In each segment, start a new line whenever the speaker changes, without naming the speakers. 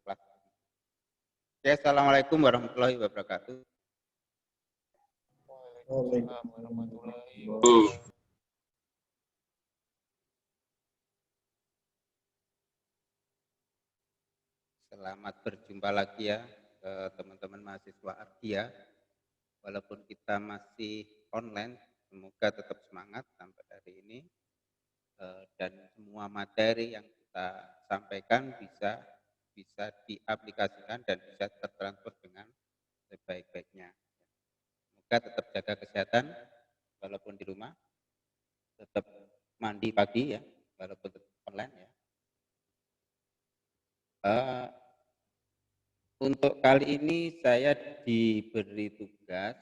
kelas. Oke, assalamualaikum warahmatullahi wabarakatuh.
Waalaikumsalam warahmatullahi wabarakatuh.
Selamat berjumpa lagi ya teman-teman mahasiswa Ardia. Walaupun kita masih online, semoga tetap semangat sampai hari ini dan semua materi yang kita sampaikan bisa diaplikasikan dan bisa tertransfer dengan sebaik-baiknya. Semoga tetap jaga kesehatan walaupun di rumah, tetap mandi pagi ya, walaupun tetap online ya. Untuk kali ini saya diberi tugas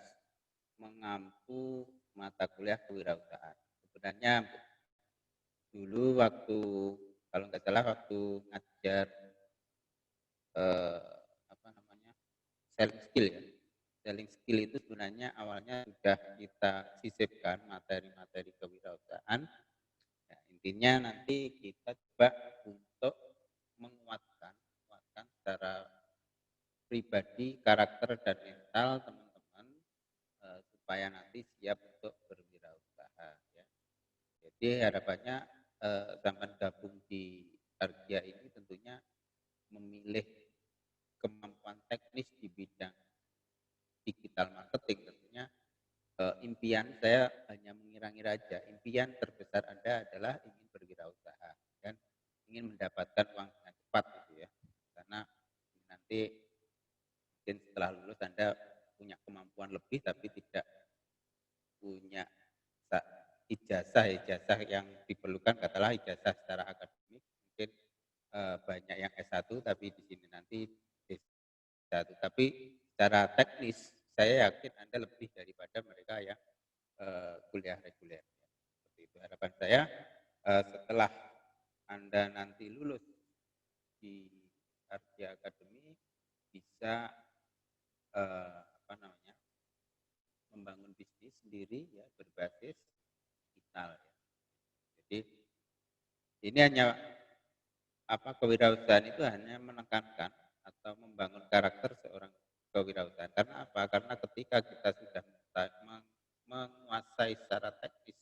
mengampu mata kuliah kewirausahaan. Sebenarnya dulu waktu kalau nggak salah waktu ngajar selling skill ya. Selling skill itu sebenarnya awalnya sudah kita sisipkan materi-materi kewirausahaan. Ya, intinya nanti kita coba untuk menguatkan secara pribadi, karakter dan mental teman-teman supaya nanti siap untuk berwirausaha ya. Jadi harapannya zaman gabung di Argia ini tentunya memilih kemampuan teknis di bidang digital marketing. Tentunya impian saya hanya mengira-ngira aja, impian terbesar Anda adalah ingin berwirausaha dan ingin mendapatkan uang dengan cepat gitu ya. Karena nanti mungkin setelah lulus Anda punya kemampuan lebih tapi tidak punya ijazah yang diperlukan, katakanlah ijazah secara akademik, mungkin banyak yang S1 tapi di sini nanti D1. Tapi secara teknis saya yakin Anda lebih daripada mereka yang kuliah reguler. Seperti itu harapan saya setelah Anda nanti lulus di Ardia Academy bisa membangun bisnis sendiri ya berbasis digital ya. Jadi ini hanya kewirausahaan itu hanya menekankan atau membangun karakter seorang kewirausahaan. Karena apa? Karena ketika kita sudah menguasai secara teknis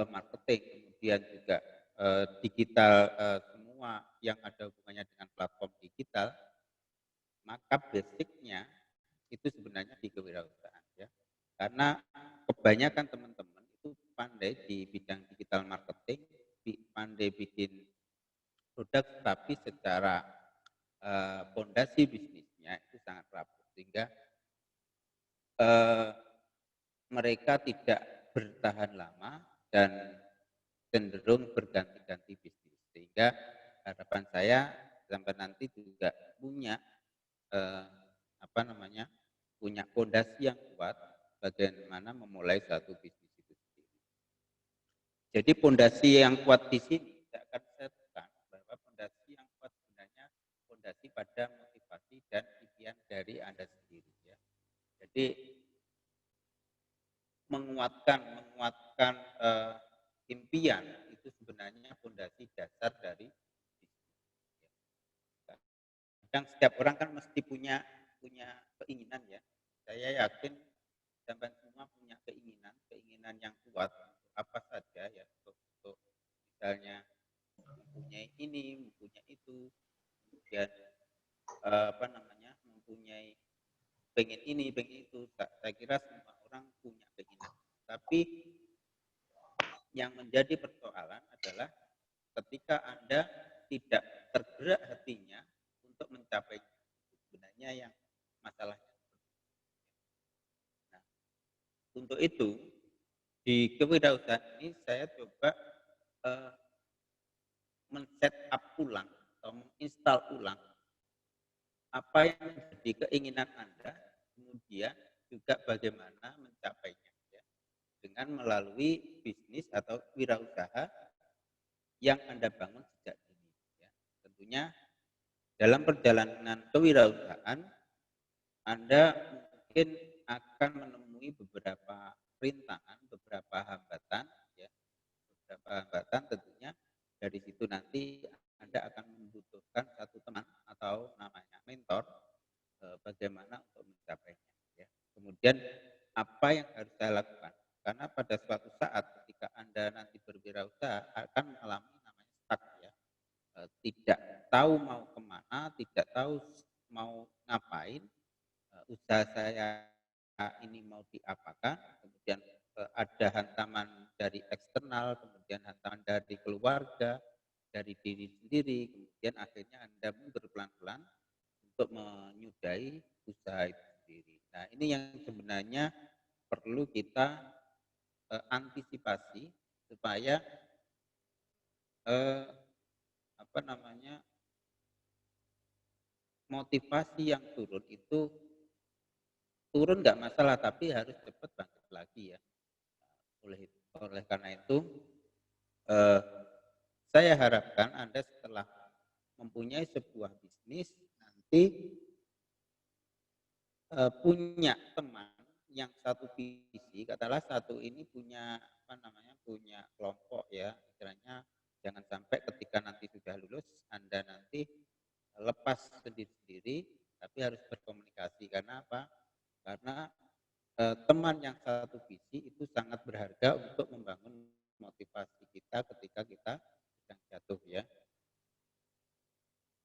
marketing, kemudian juga digital, semua yang ada hubungannya dengan platform digital, maka basicnya itu sebenarnya di kewirausahaan ya. Karena kebanyakan teman-teman itu pandai di bidang digital marketing, pandai bikin produk, tapi secara fondasi bisnisnya itu sangat rapuh sehingga mereka tidak bertahan lama dan cenderung berganti-ganti bisnis. Sehingga harapan saya sampai nanti juga punya punya fondasi yang kuat bagaimana memulai satu bisnis itu sendiri. Jadi fondasi yang kuat di sini tidak akan saya tekan bahwa fondasi yang kuat sebenarnya fondasi pada motivasi dan impian dari Anda sendiri ya. Jadi menguatkan impian itu sebenarnya fondasi dasar dari bisnis. Kadang setiap orang kan mesti punya keinginan ya. Saya yakin sampai semua punya keinginan yang kuat apa saja ya untuk misalnya mempunyai ini, mempunyai itu, kemudian mempunyai pengen ini, pengen itu. Saya kira semua orang punya keinginan. Tapi yang menjadi persoalan adalah ketika Anda tidak tergerak hatinya untuk mencapai sebenarnya yang masalahnya. Nah, untuk itu di kewirausahaan ini saya coba men-set up ulang atau menginstal ulang apa yang menjadi keinginan Anda, kemudian juga bagaimana mencapainya ya, dengan melalui bisnis atau wirausaha yang Anda bangun sejak dini ya. Tentunya dalam perjalanan kewirausahaan Anda mungkin akan menemui beberapa rintangan, beberapa hambatan ya. Beberapa hambatan tentunya dari situ nanti Anda akan membutuhkan satu teman atau namanya mentor, bagaimana untuk mencapainya ya. Kemudian apa yang harus saya lakukan? Karena pada suatu saat ketika Anda nanti berwirausaha akan mengalami namanya stuck ya, tidak tahu mau kemana, tidak tahu mau ngapain, usaha saya ini mau diapakan, kemudian ada hantaman dari eksternal, kemudian hantaman dari keluarga, dari diri sendiri, kemudian akhirnya Anda mundur pelan-pelan untuk menyudahi usaha itu sendiri. Nah, ini yang sebenarnya perlu kita antisipasi supaya eh, apa namanya motivasi yang turun itu turun nggak masalah, tapi harus cepat bangkit lagi ya. Oleh oleh karena itu, eh, saya harapkan Anda setelah mempunyai sebuah bisnis nanti punya teman yang satu visi, katakanlah satu ini punya apa namanya punya kelompok ya, istilahnya jangan sampai ketika nanti sudah lulus Anda nanti lepas sendiri-sendiri, tapi harus berkomunikasi. Karena apa? Karena teman yang satu visi itu sangat berharga untuk membangun motivasi kita ketika kita sedang jatuh ya.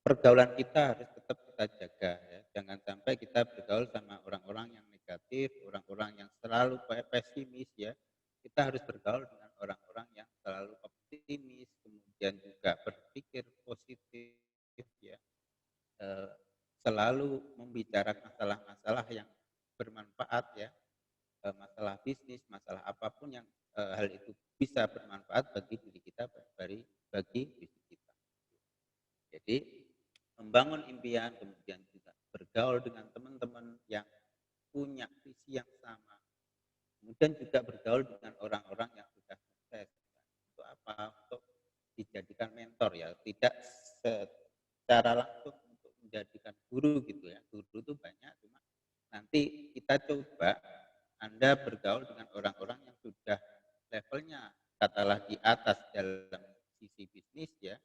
Pergaulan kita harus tetap kita jaga ya. Jangan sampai kita bergaul sama orang-orang yang negatif, orang-orang yang selalu pesimis ya. Kita harus bergaul dengan orang-orang yang selalu optimis, kemudian juga berpikir positif ya. Selalu membicarakan masalah-masalah yang bermanfaat ya. Masalah bisnis, masalah apapun yang hal itu bisa bermanfaat bagi diri kita, bagi bisnis kita. Jadi membangun impian, kemudian juga bergaul dengan teman-teman yang punya visi yang sama, kemudian juga bergaul dengan orang-orang yang sudah sukses. Untuk apa? Untuk dijadikan mentor ya, tidak secara langsung untuk menjadikan guru gitu ya. Guru itu banyak, cuma nanti kita coba Anda bergaul dengan orang-orang yang sudah levelnya katalah di atas dalam sisi bisnis ya.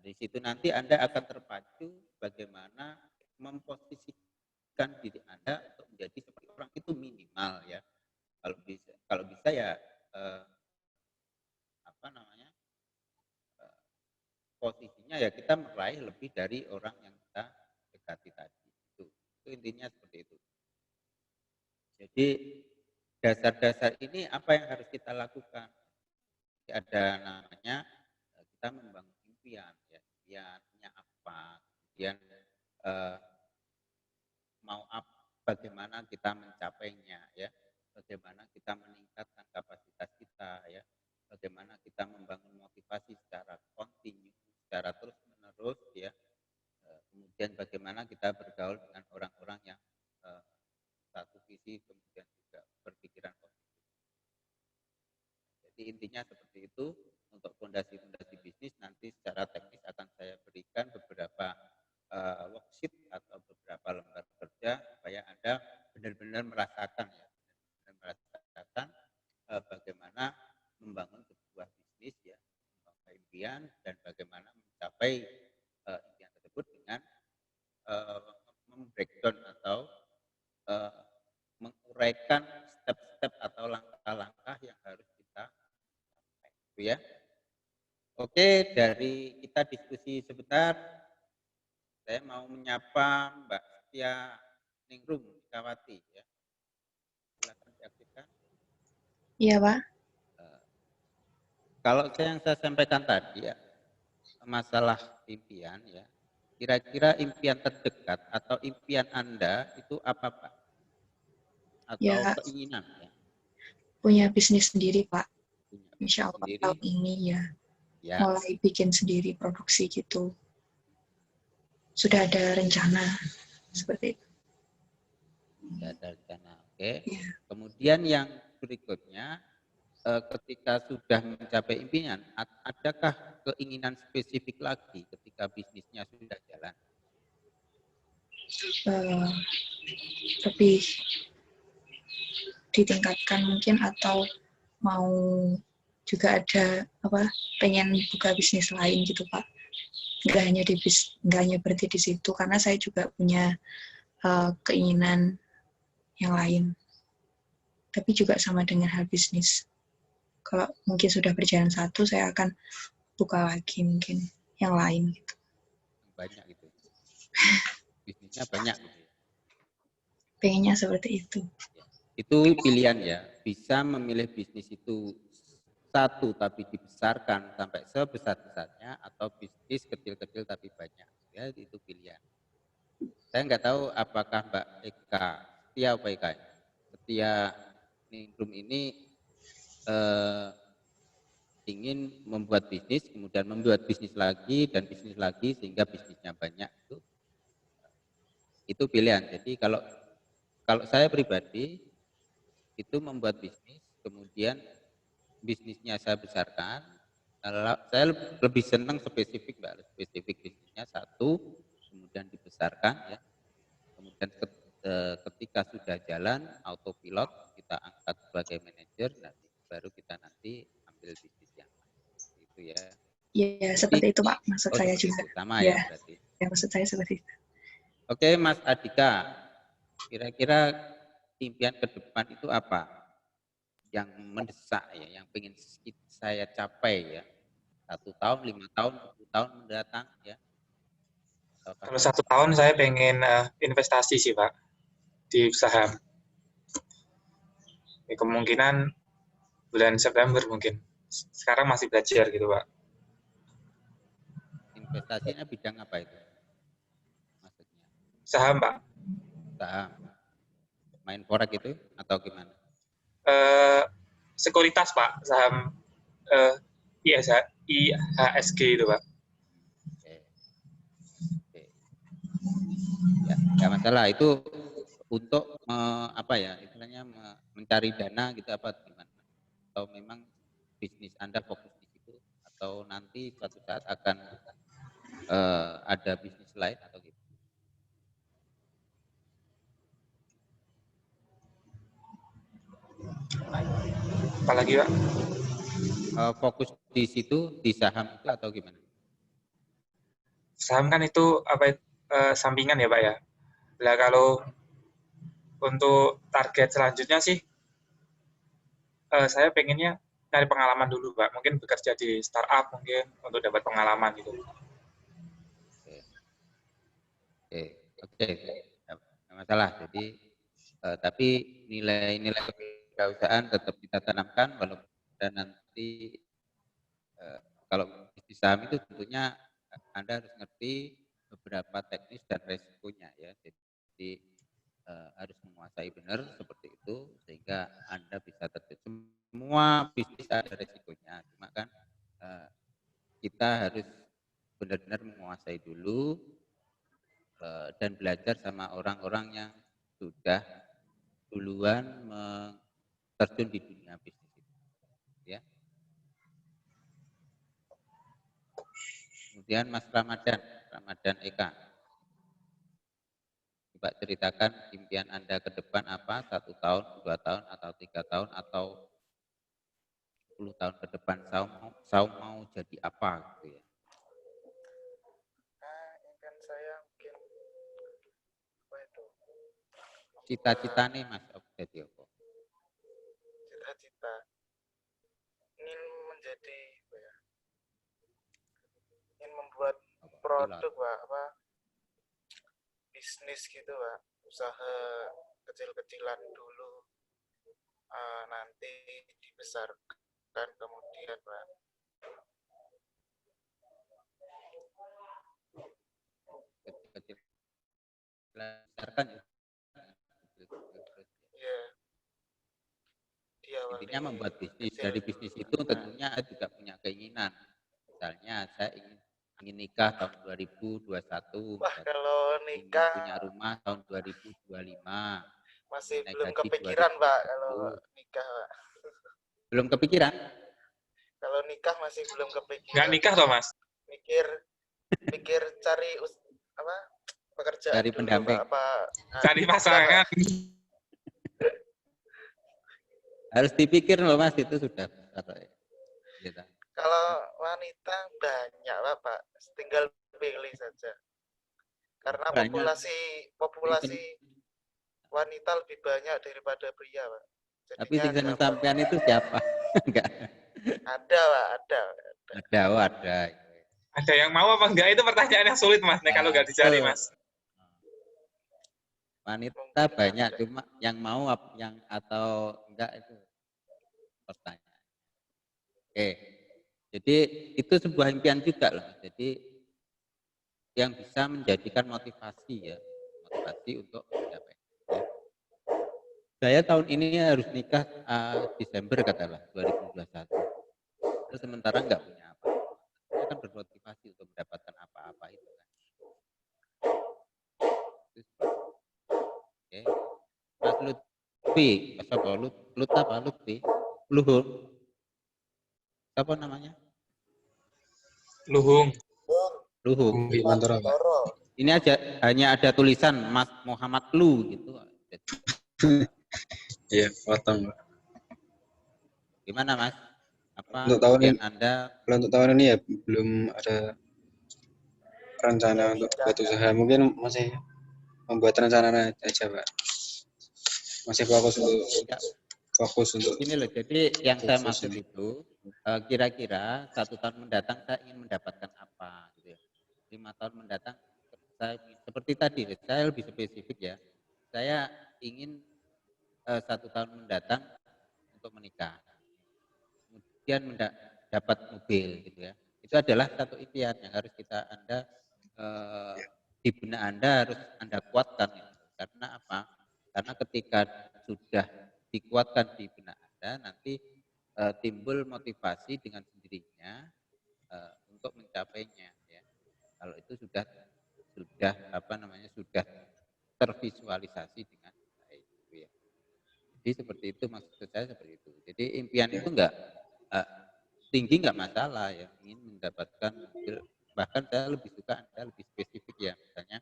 Di situ nanti Anda akan terpacu bagaimana memposisikan diri Anda untuk menjadi seperti orang itu minimal ya. Kalau bisa ya apa namanya posisinya ya kita meraih lebih dari orang yang kita dekati tadi. Itu intinya seperti itu. Jadi dasar-dasar ini apa yang harus kita lakukan? Ada namanya kita membangun impian ya, impiannya apa, kemudian eh, mau bagaimana kita mencapainya ya, bagaimana kita meningkatkan kapasitas kita ya, bagaimana kita membangun motivasi secara kontinu, secara terus menerus ya, kemudian bagaimana kita bergaul dengan orang-orang yang satu visi kemudian juga berpikiran positif. Jadi intinya seperti itu. Untuk fondasi-fondasi bisnis nanti secara teknis akan saya berikan beberapa worksheet atau beberapa lembar kerja supaya Anda benar-benar merasakan ya, benar-benar merasakan bagaimana membangun sebuah bisnis ya, membangun impian dan bagaimana mencapai impian tersebut dengan membreakdown atau menguraikan step-step atau langkah-langkah yang harus kita capai, gitu ya. Oke, dari kita diskusi sebentar, saya mau menyapa Mbak Setia Ningrum Kawati ya. Silakan diaktifkan.
Iya, Pak.
Kalau yang saya sampaikan tadi ya, masalah impian ya, kira-kira impian terdekat atau impian Anda itu apa Pak? Atau
Ya,
keinginan ya?
punya bisnis sendiri, Pak.
Punya
Insya Allah
sendiri?
tahun ini ya,
Ya.
mulai bikin sendiri produksi gitu. Sudah ada rencana seperti itu.
Sudah ada rencana, oke.
Ya.
Kemudian yang berikutnya, ketika sudah mencapai impian, adakah keinginan spesifik lagi ketika bisnisnya sudah jalan?
Lebih ditingkatkan mungkin atau mau juga ada pengen buka bisnis lain gitu Pak. Nggak hanya berhenti di situ, karena saya juga punya keinginan yang lain. Tapi juga sama dengan hal bisnis. Kalau mungkin sudah berjalan satu, saya akan buka lagi mungkin yang lain gitu.
Banyak gitu. Bisnisnya banyak gitu.
Pengennya seperti itu.
Itu pilihan ya. Bisa memilih bisnis itu satu tapi dibesarkan sampai sebesar-besarnya, atau bisnis kecil-kecil tapi banyak. Ya, itu pilihan. Saya nggak tahu apakah Mbak Eka, Setia apa Eka? Setia Ningrum ini ingin membuat bisnis, kemudian membuat bisnis lagi dan bisnis lagi sehingga bisnisnya banyak, itu pilihan. Jadi kalau saya pribadi itu membuat bisnis, kemudian bisnisnya saya besarkan. Saya lebih senang spesifik Mbak, spesifik bisnisnya satu, kemudian dibesarkan ya. Kemudian ketika sudah jalan autopilot, kita angkat sebagai manajer, nanti baru kita nanti ambil bisnis yang lain. Itu ya.
Ya, seperti itu Pak, maksud saya juga.
Sama ya berarti.
Ya, maksud saya seperti itu.
Oke, Mas Adika, kira-kira impian ke depan itu apa? Yang mendesak ya, yang ingin saya capai ya, 1 tahun, 5 tahun, 10 tahun mendatang ya.
Kalau 1 tahun saya pengen investasi sih Pak di saham. Ya, kemungkinan bulan September mungkin. Sekarang masih belajar gitu Pak.
Investasinya bidang apa itu? Maksudnya?
Saham Pak.
Saham. Main forex itu atau gimana?
Sekuritas Pak, saham IHSG itu Pak.
Oke. Ya, nggak masalah itu untuk apa ya, istilahnya mencari dana gitu apa gimana? Atau memang bisnis Anda fokus di situ, atau nanti suatu saat akan ada bisnis lain atau gitu?
Apalagi Pak?
Fokus di situ, di saham itu atau gimana?
Saham kan itu sampingan ya Pak ya. Nah kalau untuk target selanjutnya sih, saya pengennya cari pengalaman dulu Pak. Mungkin bekerja di startup mungkin untuk dapat pengalaman gitu.
Oke, nggak masalah. Jadi tapi nilai-nilai kewirausahaan tetap kita tanamkan, walaupun dan nanti kalau di saham itu tentunya Anda harus ngerti beberapa teknis dan resikonya ya. Jadi harus menguasai benar seperti itu sehingga Anda bisa terjun. Semua bisnis ada resikonya, cuma kan kita harus benar-benar menguasai dulu dan belajar sama orang-orang yang sudah duluan terjun di dunia bisnis itu, ya. Kemudian Mas Ramadan Eka, coba ceritakan impian Anda ke depan apa, 1 tahun, 2 tahun, atau 3 tahun, atau 10 tahun ke depan, saya mau jadi apa gitu ya.
Impian saya mungkin apa itu?
Cita-cita nih Mas jadi apa?
Cita-cita ingin menjadi apa ya? Ingin membuat produk Pak, bisnis gitu Pak, usaha kecil-kecilan dulu, nanti dibesarkan kemudian Pak.
Besarkan ya. Intinya membuat bisnis. Dari bisnis itu tentunya juga punya keinginan. Misalnya saya ingin nikah tahun 2021.
Wah, kalau nikah
punya rumah tahun 2025.
Masih belum kepikiran Pak kalau nikah Pak.
Belum kepikiran?
Kalau nikah masih belum kepikiran.
Nggak nikah toh Mas?
Mikir cari apa? Pekerjaan
cari
dulu
pendamping.
Pak, apa?
Cari pasangan.
Harus dipikir loh Mas, itu sudah besar. Gitu.
Kalau wanita banyak Pak, tinggal pilih saja. Karena
Banyak.
populasi wanita lebih banyak daripada pria, Pak.
Tapi
Jadinya
sing seneng
gampang.
sampean itu siapa? Enggak.
Ada, Pak, ada.
Ada.
Ada yang mau apa enggak? Itu pertanyaan yang sulit, Mas. Nih, kalau nggak dicari, Mas.
Wanita
Mungkin
banyak,
ada.
cuma yang mau yang atau enggak itu pertanyaan. Oke, jadi itu sebuah impian juga loh. Jadi yang bisa menjadikan motivasi untuk mencapai. Ya. Saya tahun ini harus nikah Desember katakanlah 2021. Terus sementara enggak punya apa. Saya kan bermotivasi untuk mendapatkan apa-apa itu kan. Oke. Mas Lutfi, siapa Lut apa Lutfi? Luhur. Siapa namanya?
Luhung.
Luhur.
Mantoro, Pak.
Ini aja hanya ada tulisan Mas Muhammad Lu gitu.
Iya, potong.
Gimana Mas? Apa
Untuk tahun
impian
ini,
Anda?
kalau untuk tahun ini ya belum ada rencana untuk buat usaha. Mungkin masih membuat rencana aja, Pak. Masih fokus untuk
Ini loh, jadi yang saya
fokus
maksud
ini.
itu kira-kira 1 tahun mendatang saya ingin mendapatkan apa gitu ya. 5 tahun mendatang saya seperti tadi saya lebih spesifik ya. Saya ingin 1 tahun mendatang untuk menikah. Kemudian dapat mobil gitu ya. Itu adalah satu impian yang harus Anda di benak Anda harus Anda kuatkan itu. Karena apa? Karena ketika sudah dikuatkan di benak Anda, nanti timbul motivasi dengan sendirinya untuk mencapainya ya. Kalau itu sudah sudah tervisualisasi dengan baik gitu ya. Jadi seperti itu, maksud saya seperti itu. Jadi impian itu enggak tinggi enggak masalah ya, ingin mendapatkan mobil, bahkan saya lebih suka Anda lebih spesifik ya, misalnya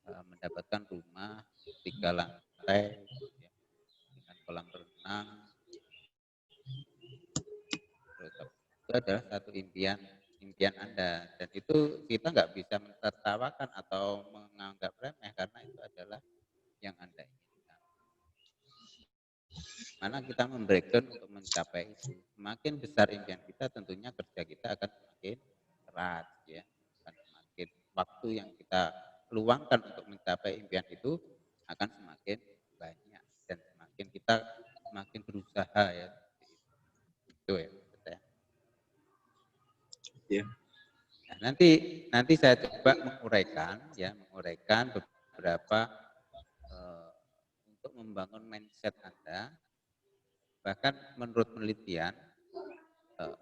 mendapatkan rumah 3 lantai ya, dengan kolam renang. Itu adalah satu impian Anda, dan itu kita nggak bisa mentertawakan atau menganggap remeh karena itu adalah yang Anda inginkan. Mana kita membreakdown untuk mencapai itu. Semakin besar impian kita, tentunya kerja kita akan semakin keras ya, akan semakin waktu yang kita luangkan untuk mencapai impian itu akan semakin banyak dan kita semakin berusaha ya. Itu ya.
Ya.
Nah, nanti saya coba menguraikan beberapa untuk membangun mindset Anda. Bahkan menurut penelitian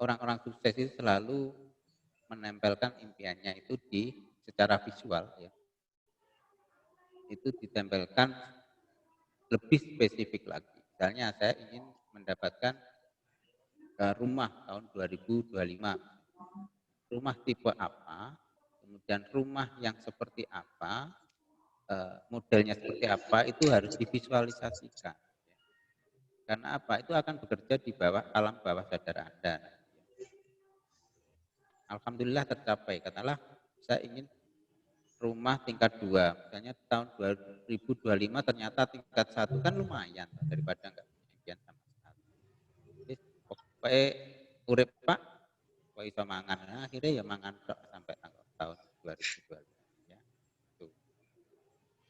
orang-orang sukses itu selalu menempelkan impiannya itu secara visual ya. Itu ditempelkan lebih spesifik lagi. Misalnya saya ingin mendapatkan rumah tahun 2025. Rumah tipe apa, kemudian rumah yang seperti apa, modelnya seperti apa, itu harus divisualisasikan. Karena apa? Itu akan bekerja di alam bawah sadar Anda. Alhamdulillah tercapai. Katakanlah saya ingin rumah tingkat 2, misalnya tahun 2025 ternyata tingkat 1 kan lumayan daripada enggak punya impian sama sekali. Jadi pokoknya urip Pak, kok iso mangan, nah, akhirnya ya mangan sampai tahun 2025 ya. Tuh.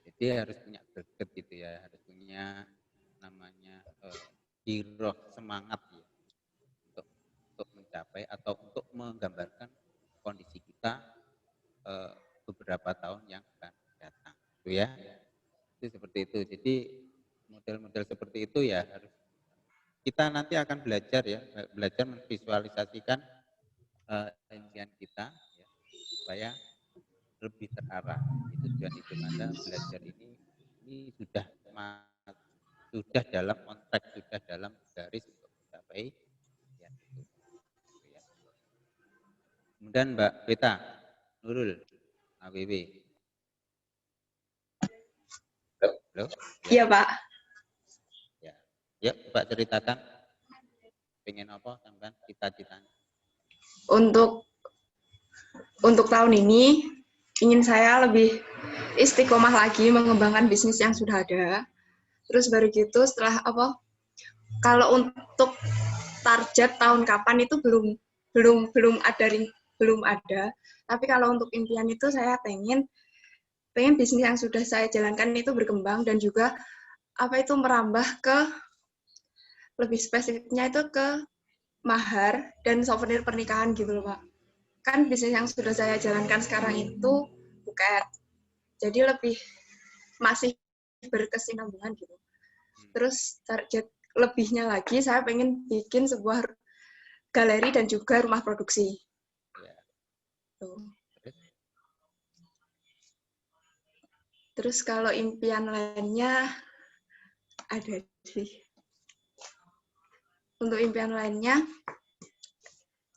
Jadi harus punya greget gitu ya, harus punya namanya giroh semangat ya untuk mencapai atau untuk menggambarkan kondisi kita beberapa tahun yang akan datang, gitu ya. Itu seperti itu. Jadi model-model seperti itu ya harus kita nanti akan belajar memvisualisasikan impian kita ya, supaya lebih terarah. Itu tujuan hidup Anda belajar ini sudah dalam konteks, sudah dalam garis untuk mencapai ya, itu. Ya. Kemudian Mbak Beta Nurul AWW. Halo?
Iya, Pak.
Ya. Yuk, coba ceritakan pengen apa sampean cita-citanya.
untuk tahun ini ingin saya lebih istiqomah lagi mengembangkan bisnis yang sudah ada. Terus baru gitu setelah kalau untuk target tahun kapan itu belum ada. Tapi kalau untuk impian itu saya pengen bisnis yang sudah saya jalankan itu berkembang dan juga merambah ke lebih spesifiknya itu ke mahar dan souvenir pernikahan gitu loh Pak. Kan bisnis yang sudah saya jalankan sekarang itu buket. Jadi lebih masih berkesinambungan gitu. Terus target lebihnya lagi saya pengen bikin sebuah galeri dan juga rumah produksi. Tuh. Terus kalau impian lainnya ada sih. Untuk impian lainnya,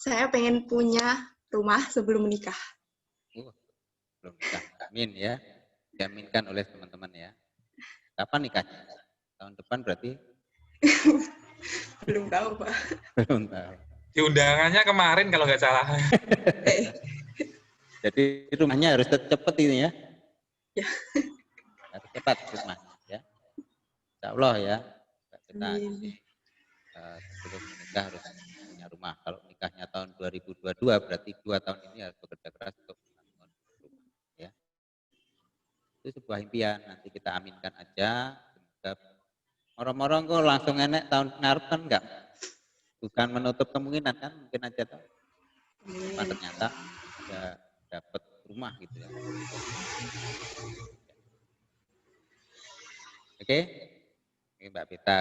saya pengen punya rumah sebelum menikah.
Belum nikah. Amin ya. Diaminkan oleh teman-teman ya. Kapan nikahnya? Tahun depan berarti?
Belum tahu, Pak.
Belum tahu.
Di undangannya kemarin kalau nggak salah.
Jadi rumahnya harus cepat ini ya.
Ya.
Harus cepat rumahnya ya. Insya Allah ya. Kita sebelum menikah harus punya rumah. Kalau nikahnya tahun 2022 berarti 2 tahun ini harus bekerja keras untuk membangun rumah ya. Itu sebuah impian, nanti kita aminkan aja. Semoga orang-orang kok langsung enek tahun ngarep kan enggak. Bukan menutup kemungkinan kan, mungkin aja tuh. Ternyata ya dapat rumah gitu ya. Oke. Oke, Mbak Pita,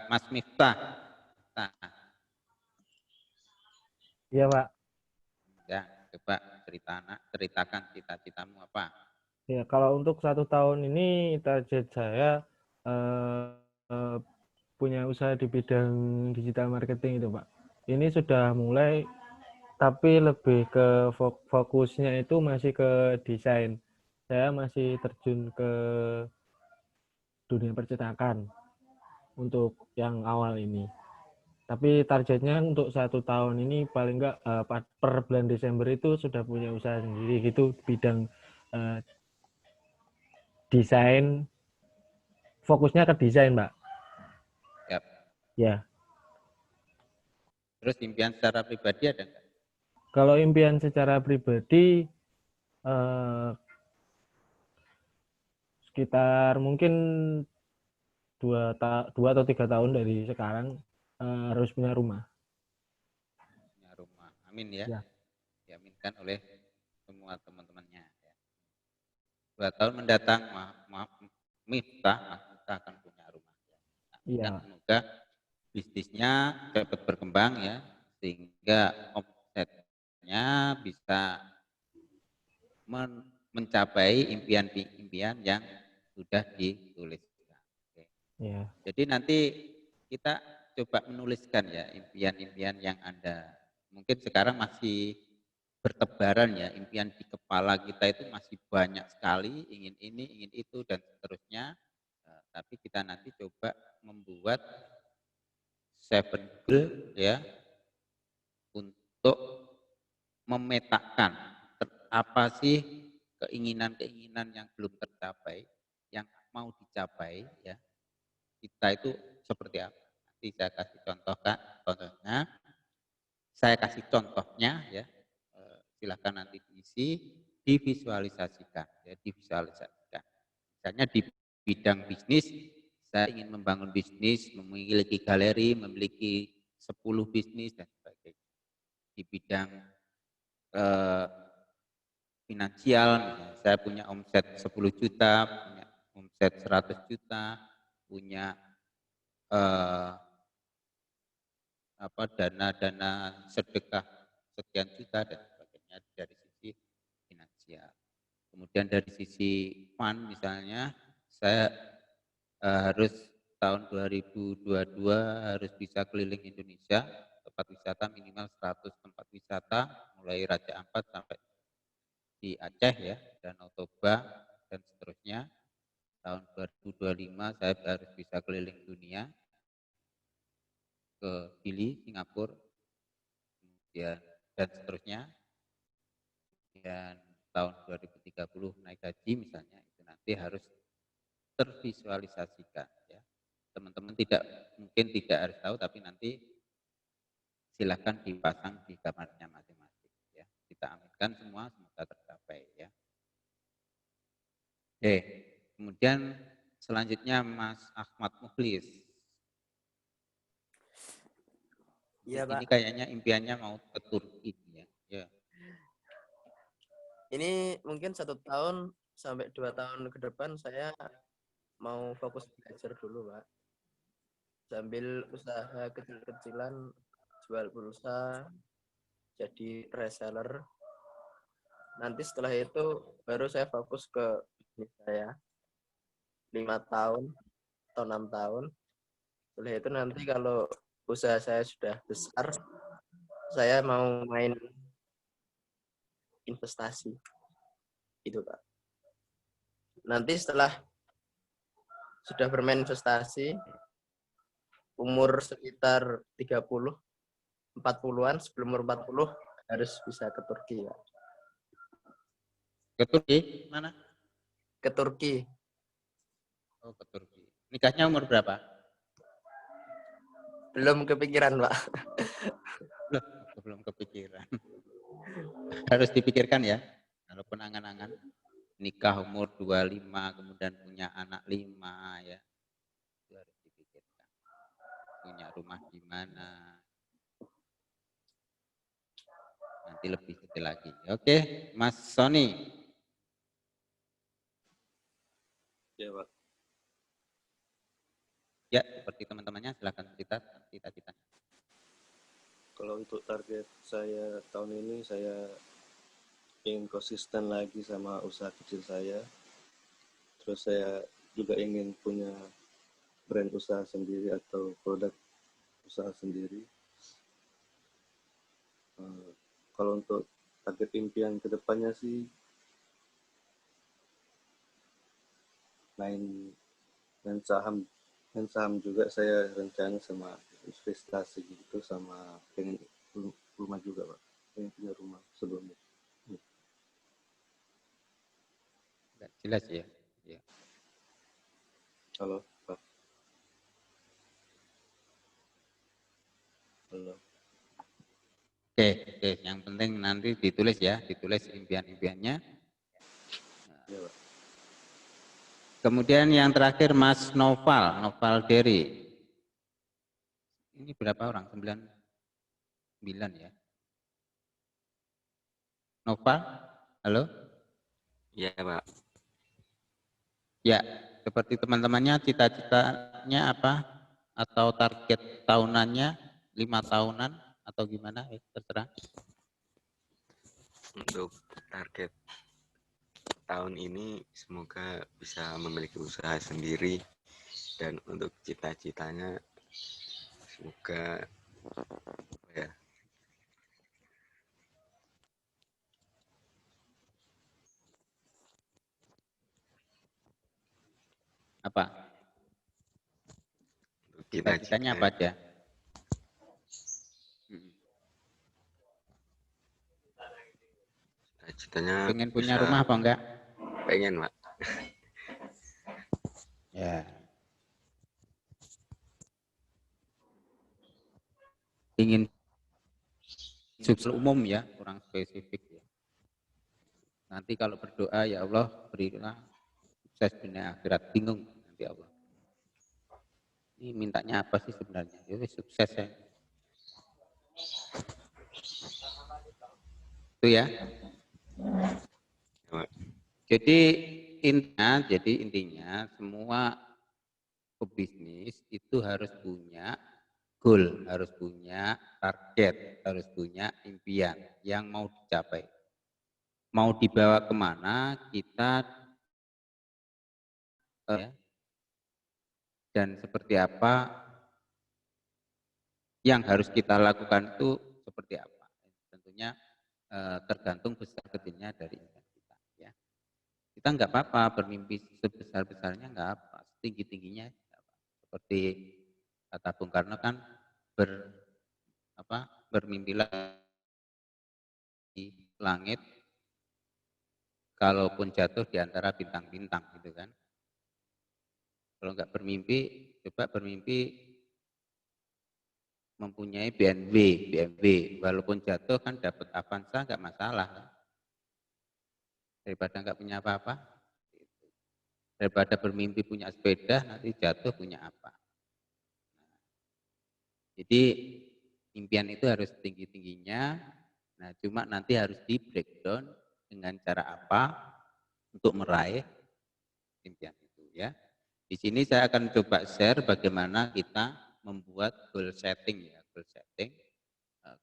Mas Miftah.
Iya, Pak.
Ya, coba ceritakan cita-citamu apa?
Ya, kalau untuk 1 tahun ini target saya punya usaha di bidang digital marketing itu, Pak. Ini sudah mulai, tapi lebih ke fokusnya itu masih ke desain. Saya masih terjun ke dunia percetakan untuk yang awal ini. Tapi targetnya untuk 1 tahun ini paling enggak per bulan Desember itu sudah punya usaha sendiri gitu bidang desain, fokusnya ke desain, Mbak.
Yap.
Ya.
Terus impian secara pribadi ada nggak?
Kalau impian secara pribadi sekitar mungkin 2 atau 3 tahun dari sekarang harus punya rumah.
Punya rumah. Amin ya.
Ya.
Diaminkan oleh semua teman-temannya. 2 tahun mendatang, Miftah akan punya rumah.
Iya.
Semoga bisnisnya dapat berkembang ya, sehingga omsetnya bisa mencapai impian-impian yang sudah dituliskan. Oke.
Ya.
Jadi nanti kita coba menuliskan ya impian-impian yang Anda mungkin sekarang masih bertebaran ya, impian di kepala kita itu masih banyak sekali, ingin ini, ingin itu, dan seterusnya. Tapi kita nanti coba membuat 7 goal ya, untuk memetakan apa sih keinginan-keinginan yang belum tercapai, yang mau dicapai ya, kita itu seperti apa. Nanti saya kasih contohnya, saya kasih contohnya ya. Silakan nanti diisi, divisualisasikan. Ya, divisualisasikan. Misalnya di bidang bisnis, saya ingin membangun bisnis, memiliki galeri, memiliki 10 bisnis, dan sebagainya. Di bidang finansial, misalnya, saya punya omset 10 juta, punya omset 100 juta, punya dana-dana sedekah sekian juta, dan sebagainya dari sisi finansial. Kemudian dari sisi fund misalnya, saya harus tahun 2022 harus bisa keliling Indonesia, tempat wisata minimal 100 tempat wisata, mulai Raja Ampat sampai di Aceh ya, Danau Toba, dan seterusnya. Tahun 2025 saya harus bisa keliling dunia, ke Bali, Singapura, kemudian dan seterusnya. Dan tahun 2030 naik haji misalnya, itu nanti harus tervisualisasikan ya. Teman-teman mungkin tidak harus tahu, tapi nanti silakan dipasang di kamarnya masing-masing ya. Kita aminkan semua, semoga tercapai ya. Oke, kemudian selanjutnya Mas Ahmad Mukhlis.
Iya,
Ini
Pak.
kayaknya impiannya mau ke Turki ya. Ya.
Ini mungkin 1 tahun sampai 2 tahun ke depan saya mau fokus belajar dulu, Pak. Sambil usaha kecil-kecilan, jual pulsa, jadi reseller. Nanti setelah itu baru saya fokus ke bisnis saya. 5 tahun atau 6 tahun. Setelah itu nanti kalau usaha saya sudah besar, saya mau main investasi. Itu, Pak. Nanti setelah sudah bermain investasi, umur sekitar 30, 40-an, sebelum umur 40 harus bisa ke Turki, Pak.
Ke Turki mana?
Ke Turki.
Oh, ke Turki. Nikahnya umur berapa?
Belum kepikiran, Pak.
Loh, belum kepikiran. Harus dipikirkan ya. Walaupun angan-angan nikah umur 25 kemudian punya anak 5 ya. Itu harus dipikirkan. Punya rumah di mana. Nanti lebih detail lagi. Oke, Mas Sony.
Ya, Pak.
Ya, seperti teman-temannya silakan cita-citanya.
Kalau untuk target saya tahun ini, saya ingin konsisten lagi sama usaha kecil saya. Terus saya juga ingin punya brand usaha sendiri atau produk usaha sendiri. Kalau untuk target impian kedepannya sih main saham juga, saya rencana sama investasi gitu, sama pengen rumah juga, Pak. Pengen punya rumah sebelumnya.
Nggak jelas ya. Ya.
Halo, Pak. Halo.
Oke, yang penting nanti ditulis ya, ditulis impian-impiannya.
Ya, Pak.
Kemudian yang terakhir Mas Noval Dery. Ini berapa orang? 9 ya. Noval, halo?
Iya, Pak.
Ya, seperti teman-temannya cita-citanya apa? Atau target tahunannya 5 tahunan atau gimana? Terserah.
Untuk target tahun ini semoga bisa memiliki usaha sendiri, dan untuk cita-citanya semoga ya,
Apa?
untuk
Cita-citanya apa aja?
cita-citanya
Pengen punya
bisa,
rumah apa enggak?
pengen, Pak.
Ya. Ingin sukses umum ya, kurang spesifik ya. Nanti kalau berdoa, ya Allah berilah sukses dunia akhirat, bingung nanti Allah. Ini mintanya apa sih sebenarnya? Ya sukses ya. Itu ya. Jadi intinya semua pebisnis itu harus punya goal, harus punya target, harus punya impian yang mau dicapai. Mau dibawa kemana kita dan seperti apa yang harus kita lakukan itu seperti apa. Tentunya tergantung besar kecilnya dari impian kita. Ya. Kita nggak apa-apa bermimpi sebesar-besarnya, nggak apa, setinggi-tingginya. Seperti kata Bung Karno kan bermimpilah langit, kalaupun jatuh di antara bintang-bintang gitu kan. Kalau nggak bermimpi, coba bermimpi mempunyai BMW, walaupun jatuh kan dapat Avanza nggak masalah. Daripada nggak punya apa-apa, daripada bermimpi punya sepeda, nanti jatuh punya apa. Jadi impian itu harus tinggi-tingginya, nah cuma nanti harus di breakdown dengan cara apa untuk meraih impian itu ya. Di sini saya akan coba share bagaimana kita membuat goal setting ya, goal setting.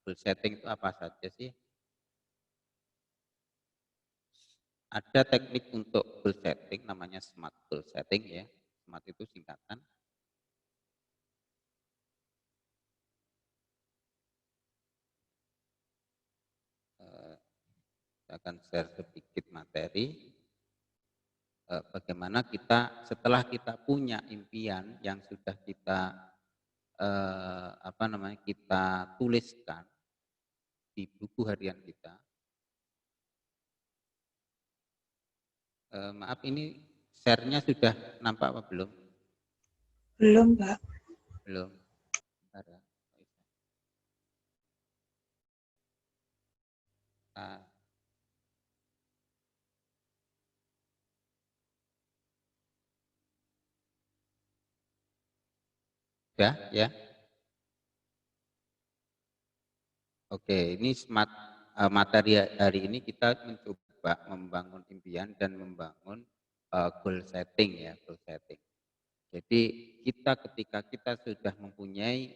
Goal setting itu apa saja sih? Ada teknik untuk goal setting namanya SMART goal setting ya. SMART itu singkatan. Saya akan share sedikit materi. Bagaimana kita setelah kita punya impian yang sudah kita kita tuliskan di buku harian kita. Maaf ini share-nya sudah nampak apa belum?
Belum, Pak.
Belum. Bentar ya. Ya. Oke, ini smart materi hari ini kita mencoba membangun impian dan membangun goal setting ya, goal setting. Jadi ketika kita sudah mempunyai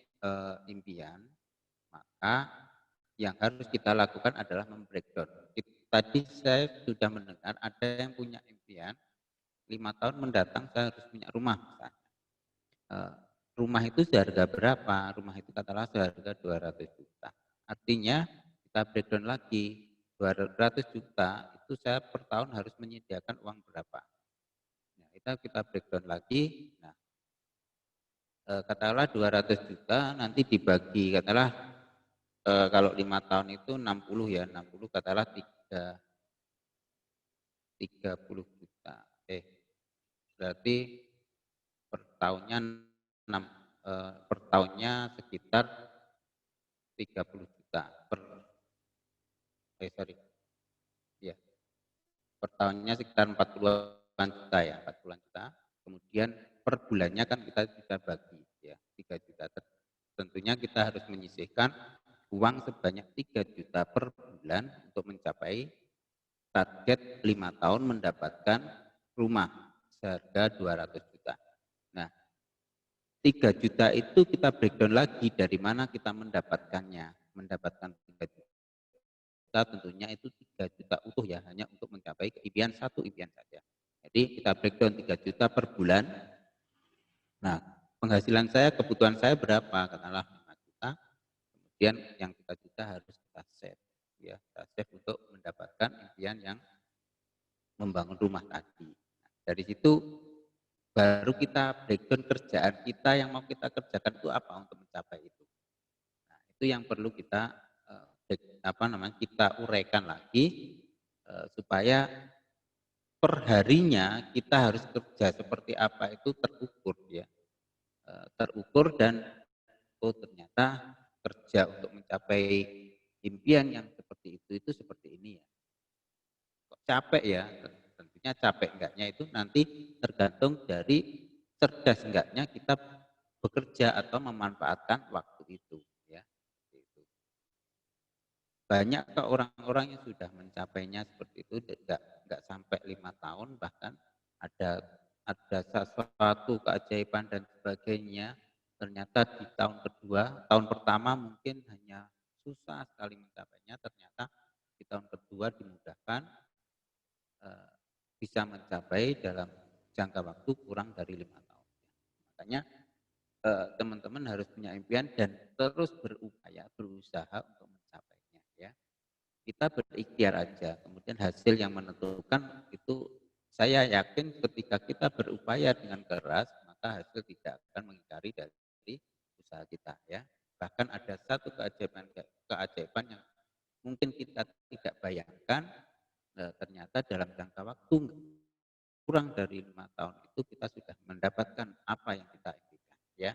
impian, maka yang harus kita lakukan adalah membreakdown. Tadi saya sudah mendengar ada yang punya impian 5 tahun mendatang saya harus punya rumah misalnya. Rumah itu seharga berapa? Rumah itu katakanlah seharga 200 juta. Artinya kita breakdown lagi 200 juta itu saya per tahun harus menyediakan uang berapa? Nah, kita breakdown lagi. Nah, katakanlah 200 juta nanti dibagi katakanlah kalau 5 tahun itu 60 ya, 60 katakanlah 30 juta. Berarti per tahunnya sekitar 30 juta per tahunnya sekitar 40-an juta ya, 40-an juta. Kemudian per bulannya kan kita bisa bagi ya, 3 juta. Tentunya kita harus menyisihkan uang sebanyak 3 juta per bulan untuk mencapai target 5 tahun mendapatkan rumah seharga 200 juta. Nah, 3 juta itu kita breakdown lagi dari mana kita mendapatkannya. Mendapatkan 3 juta tentunya itu 3 juta utuh ya, hanya untuk mencapai impian satu impian saja. Jadi kita breakdown 3 juta per bulan. Nah, penghasilan saya, kebutuhan saya berapa? Katakanlah 5 juta. Kemudian yang 3 juta harus kita save. Ya, kita save untuk mendapatkan impian yang membangun rumah tadi. Nah, dari situ baru kita breakdown kerjaan kita yang mau kita kerjakan itu apa untuk mencapai itu. Nah, itu yang perlu kita kita uraikan lagi supaya perharinya kita harus kerja seperti apa itu terukur ya, terukur dan ternyata kerja untuk mencapai impian yang seperti itu seperti ini ya. Kok capek ya? Tentunya capek enggaknya itu nanti tergantung dari cerdas enggaknya kita bekerja atau memanfaatkan waktu itu ya. Banyak orang-orang yang sudah mencapainya seperti itu enggak sampai 5 tahun, bahkan ada sesuatu keajaiban dan sebagainya. Ternyata di tahun pertama mungkin hanya susah sekali mencapainya, ternyata di tahun kedua dimudahkan bisa mencapai dalam jangka waktu kurang dari 5 tahun. Makanya teman-teman harus punya impian dan terus berusaha untuk mencapainya ya. Kita berikhtiar aja, kemudian hasil yang menentukan itu saya yakin ketika kita berupaya dengan keras maka hasil tidak akan mengingkari dari usaha kita ya. Bahkan ada satu keajaiban yang mungkin kita tidak bayangkan, ternyata dalam jangka waktu kurang dari 5 tahun itu kita sudah mendapatkan apa yang kita inginkan, ya.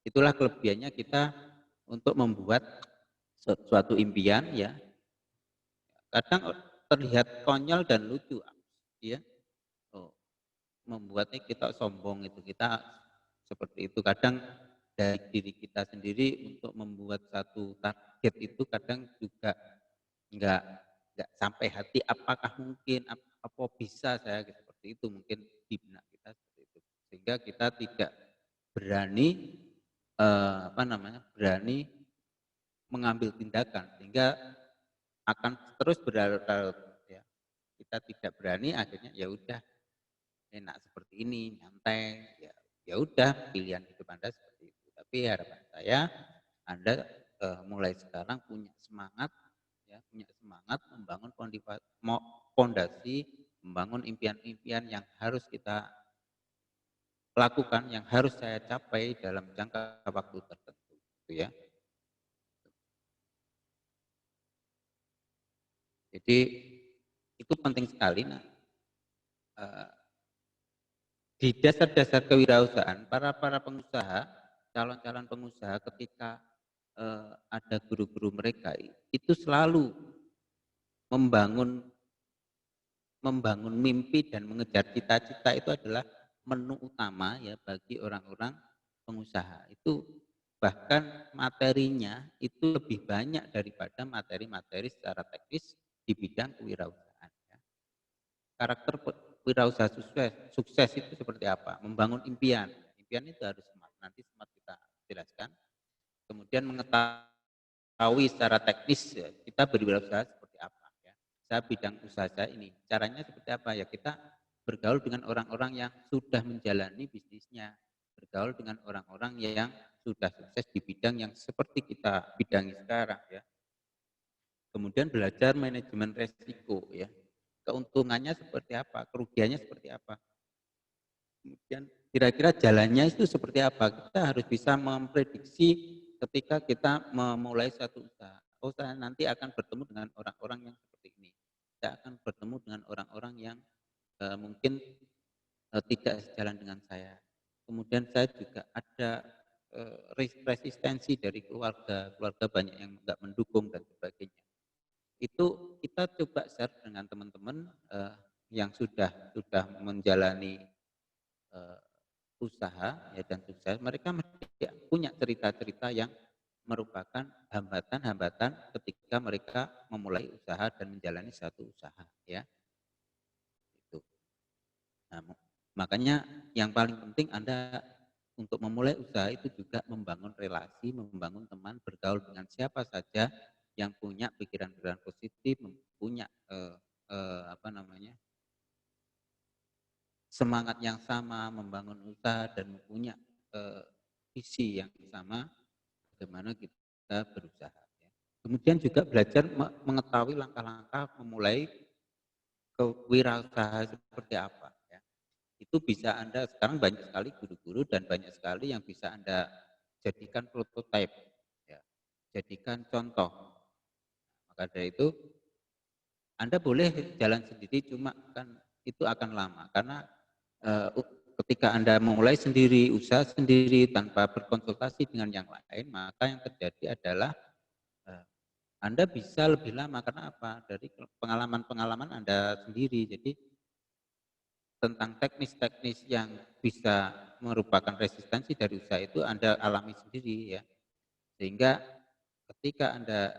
Itulah kelebihannya kita untuk membuat suatu impian, ya. Kadang terlihat konyol dan lucu, ya. Membuatnya kita sombong itu, kita seperti itu. Kadang dari diri kita sendiri untuk membuat satu target itu kadang juga enggak sampai hati, apakah mungkin, apa bisa saya seperti itu, mungkin di benak kita seperti itu. Sehingga kita tidak berani berani mengambil tindakan, sehingga akan terus berlarut-larut, ya. Kita tidak berani, akhirnya ya udah enak seperti ini, nyantai, ya udah pilihan hidup Anda seperti itu. Tapi harapan saya Anda mulai sekarang punya semangat, ya, punya semangat membangun fondasi, membangun impian-impian yang harus kita lakukan, yang harus saya capai dalam jangka waktu tertentu, gitu ya. Jadi itu penting sekali. Nah, di dasar-dasar kewirausahaan, para pengusaha, calon-calon pengusaha ketika ada guru-guru mereka itu selalu membangun mimpi dan mengejar cita-cita itu adalah menu utama, ya, bagi orang-orang pengusaha. Itu bahkan materinya itu lebih banyak daripada materi-materi secara teknis di bidang kewirausahaan, ya. Karakter wirausaha sukses itu seperti apa? Membangun impian. Impian itu harus smart. Nanti smart kita jelaskan. Kemudian mengetahui secara teknis, ya, kita berwirausaha seperti apa, ya. Saya bidang usaha saya ini. Caranya seperti apa? Ya, kita bergaul dengan orang-orang yang sudah menjalani bisnisnya. Bergaul dengan orang-orang yang sudah sukses di bidang yang seperti kita bidangi sekarang, ya. Kemudian belajar manajemen resiko, ya. Keuntungannya seperti apa, kerugiannya seperti apa. Kemudian kira-kira jalannya itu seperti apa. Kita harus bisa memprediksi ketika kita memulai satu usaha. Oh, saya nanti akan bertemu dengan orang-orang yang seperti ini. Saya akan bertemu dengan orang-orang yang mungkin tidak sejalan dengan saya. Kemudian saya juga ada resistensi dari keluarga banyak yang enggak mendukung dan sebagainya. Itu kita coba share dengan teman-teman yang sudah menjalani usaha, ya, dan sukses. Mereka punya cerita-cerita yang merupakan hambatan-hambatan ketika mereka memulai usaha dan menjalani satu usaha, ya. Itu. Nah, makanya yang paling penting Anda untuk memulai usaha itu juga membangun relasi, membangun teman, bergaul dengan siapa saja yang punya pikiran-pikiran positif, punya semangat yang sama, membangun usaha dan punya visi yang sama, bagaimana kita berusaha, ya. Kemudian juga belajar mengetahui langkah-langkah memulai kewirausahaan seperti apa, ya. Itu bisa Anda, sekarang banyak sekali guru-guru dan banyak sekali yang bisa Anda jadikan prototipe, ya, jadikan contoh. Maka dari itu Anda boleh jalan sendiri, cuma kan itu akan lama karena ketika Anda memulai sendiri, usaha sendiri tanpa berkonsultasi dengan yang lain, maka yang terjadi adalah Anda bisa lebih lama. Karena apa? Dari pengalaman-pengalaman Anda sendiri. Jadi tentang teknis-teknis yang bisa merupakan resistensi dari usaha itu Anda alami sendiri, ya. Sehingga ketika Anda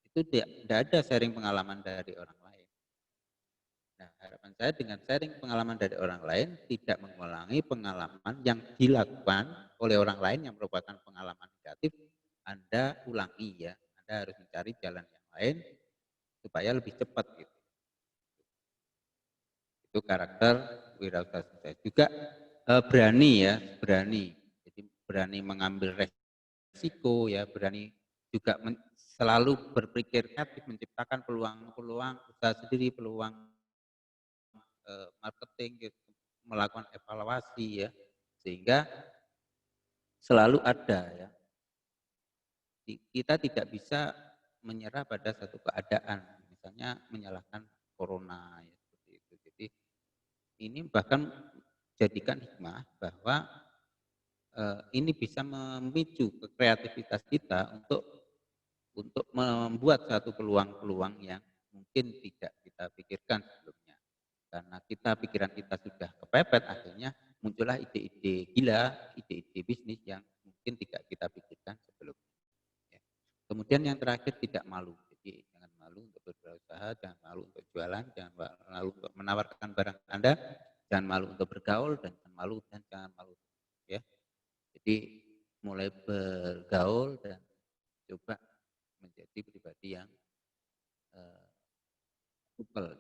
itu tidak ada sharing pengalaman dari orang lain. Nah, harapan saya dengan sharing pengalaman dari orang lain tidak mengulangi pengalaman yang dilakukan oleh orang lain yang merupakan pengalaman negatif, Anda ulangi, ya. Anda harus mencari jalan yang lain supaya lebih cepat, gitu. Itu karakter wirausaha sukses. Juga berani, ya, berani. Jadi berani mengambil resiko, ya, berani juga selalu berpikir kreatif, menciptakan peluang-peluang usaha sendiri, peluang marketing, gitu, melakukan evaluasi, ya, sehingga selalu ada, ya. Kita tidak bisa menyerah pada satu keadaan, misalnya menyalahkan corona ya seperti itu. Jadi ini bahkan jadikan hikmah bahwa ini bisa memicu kreativitas kita untuk membuat satu peluang-peluang yang mungkin tidak kita pikirkan sebelumnya. Karena pikiran kita sudah kepepet, akhirnya muncullah ide-ide gila, ide-ide bisnis yang mungkin tidak kita pikirkan sebelumnya. Ya. Kemudian yang terakhir, tidak malu. Jadi jangan malu untuk berwirausaha, jangan malu untuk jualan, jangan malu untuk menawarkan barang Anda, jangan malu untuk bergaul, dan jangan malu. Ya. Jadi mulai bergaul dan coba menjadi pribadi yang supel.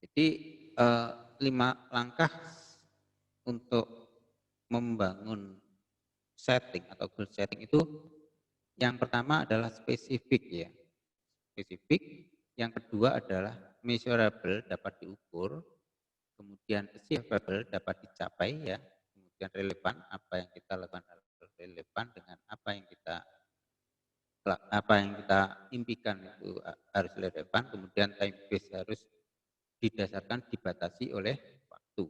Jadi 5 langkah untuk membangun setting atau goal setting itu, yang pertama adalah spesifik ya. Spesifik. Yang kedua adalah measurable, dapat diukur. Kemudian achievable, dapat dicapai ya. Kemudian relevan, apa yang kita lakukan harus relevan dengan apa yang kita impikan itu harus relevan. Kemudian time based, harus didasarkan, dibatasi oleh waktu.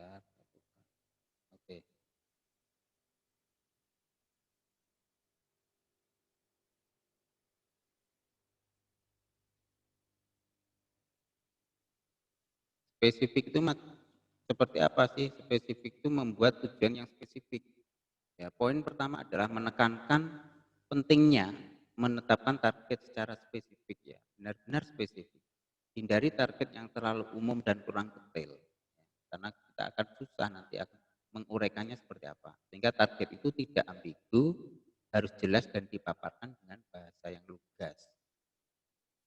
Oke. Spesifik itu seperti apa sih? Spesifik itu membuat tujuan yang spesifik. Ya, poin pertama adalah menekankan pentingnya menetapkan target secara spesifik ya, benar-benar spesifik. Hindari target yang terlalu umum dan kurang detail. Karena kita akan susah nanti akan menguraikannya seperti apa. Sehingga target itu tidak ambigu, harus jelas dan dipaparkan dengan bahasa yang lugas.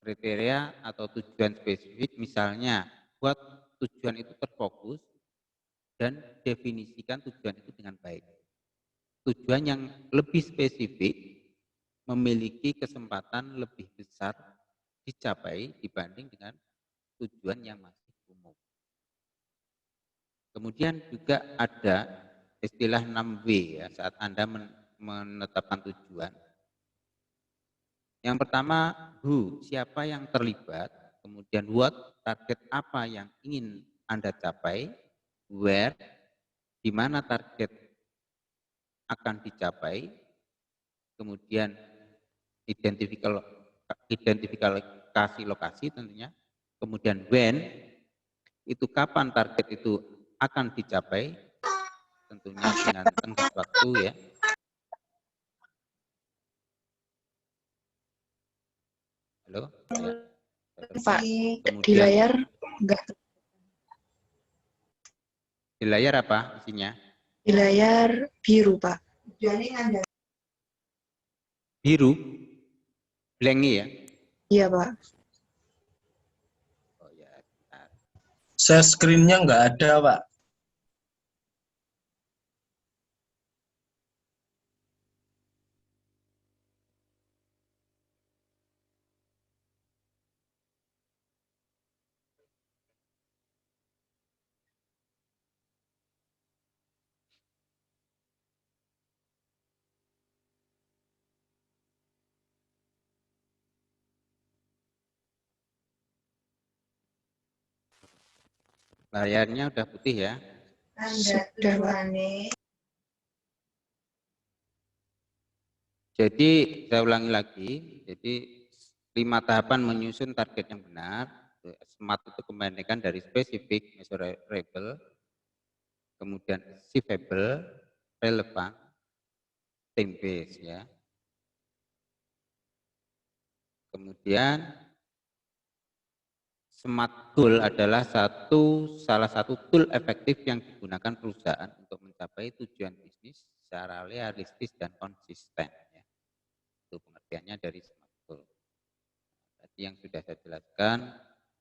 Kriteria atau tujuan spesifik, misalnya buat tujuan itu terfokus dan definisikan tujuan itu dengan baik. Tujuan yang lebih spesifik memiliki kesempatan lebih besar dicapai dibanding dengan tujuan yang masih umum. Kemudian juga ada istilah 6W ya, saat Anda menetapkan tujuan. Yang pertama, who, siapa yang terlibat. Kemudian what, target apa yang ingin Anda capai. Where, di mana target akan dicapai. Kemudian identifikasi lokasi tentunya. Kemudian when, itu kapan target itu akan dicapai, tentunya dengan tenggat waktu ya. Halo? Ya.
Pak,
kemudian,
di layar enggak.
Di layar apa isinya?
Di layar biru, Pak.
Biru? Blank ya?
Iya, Pak.
Oh ya, bentar.
Share screen-nya nggak ada, Pak.
Layarnya udah putih ya?
Sudah, Pak.
Jadi saya ulangi lagi, jadi 5 tahapan menyusun target yang benar. SMART itu kebanyakan dari spesifik, measurable, kemudian achievable, relevan, time based ya. Kemudian SMART goal adalah salah satu tool efektif yang digunakan perusahaan untuk mencapai tujuan bisnis secara realistis dan konsisten. Ya. Itu pengertiannya dari SMART goal. yang sudah saya jelaskan.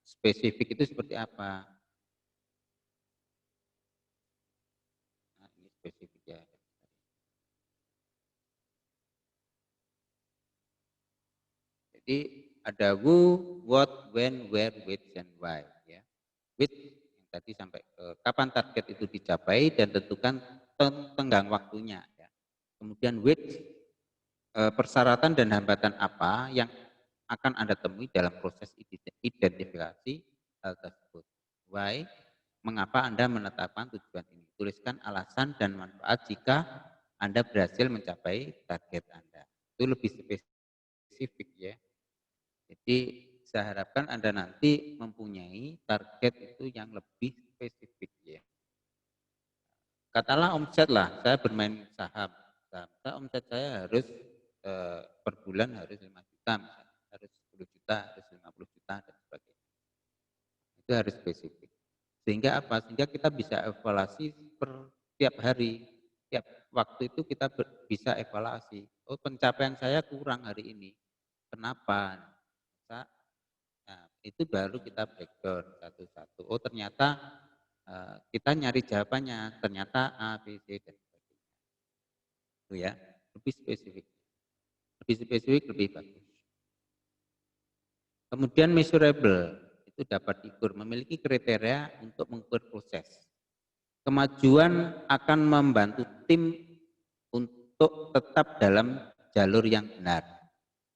Spesifik itu seperti apa? Nah, ini spesifik ya. Jadi ada who, what, when, where, which, and why. Ya. Which yang tadi sampai kapan target itu dicapai dan tentukan tenggang waktunya. Ya. Kemudian which, persyaratan dan hambatan apa yang akan Anda temui dalam proses identifikasi hal tersebut. Why, mengapa Anda menetapkan tujuan ini. Tuliskan alasan dan manfaat jika Anda berhasil mencapai target Anda. Itu lebih spesifik ya. Jadi saya harapkan Anda nanti mempunyai target itu yang lebih spesifik ya. Katalah omset lah, saya bermain saham. Omset saya harus per bulan harus 5 juta, misalnya. Harus 10 juta, harus 50 juta, dan sebagainya. Itu harus spesifik. Sehingga apa? Sehingga kita bisa evaluasi per tiap hari, tiap waktu itu kita bisa evaluasi. Oh, pencapaian saya kurang hari ini. Kenapa? Nah, itu baru kita breakdown satu-satu. Oh, ternyata kita nyari jawabannya. Ternyata A, B, C, dan sebagainya. Itu ya, lebih spesifik. Lebih spesifik, lebih bagus. Kemudian measurable, itu dapat diukur, memiliki kriteria untuk mengukur proses. Kemajuan akan membantu tim untuk tetap dalam jalur yang benar,